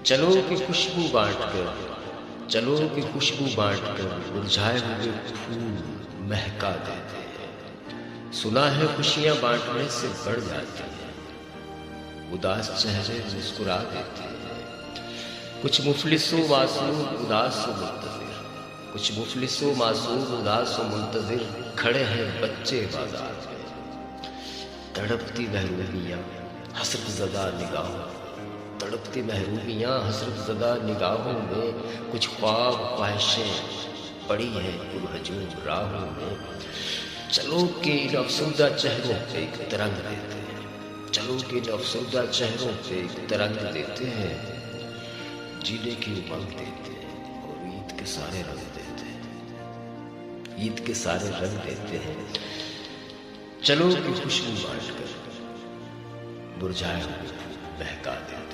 چلو کہ خوشبو بانٹ کر، چلو کہ خوشبو بانٹ کر مرجھائے ہوئے پھول مہکا دیتے ہیں۔ سنا ہے خوشیاں بانٹنے سے بڑھ جاتی ہیں، اداس چہرے مسکرا دیتے ہیں۔ کچھ مفلس و معصوم اداس و منتظر، کچھ مفلس و معصوم اداس و منتظر کھڑے ہیں بچے بازار میں۔ تڑپتی محرومیاں حسرت زدہ نگاہوں، تڑپتی محرومیاں حسرت زدہ نگاہوں میں کچھ خواب خواہشیں پڑی ہیں پرہجوم راہوں میں۔ چلو کہ ان افسردہ چہروں پہ ایک ترنگ دیتے ہیں، چلو کہ ان افسردہ چہروں پہ ایک ترنگ دیتے ہیں، جینے کی امنگ دیتے ہیں اور عید کے سارے رنگ دیتے ہیں، عید کے سارے رنگ دیتے ہیں۔ چلو کہ خوشبو بانٹ کر مرجھائے ہوئے پھول مہکا دیتے ہیں۔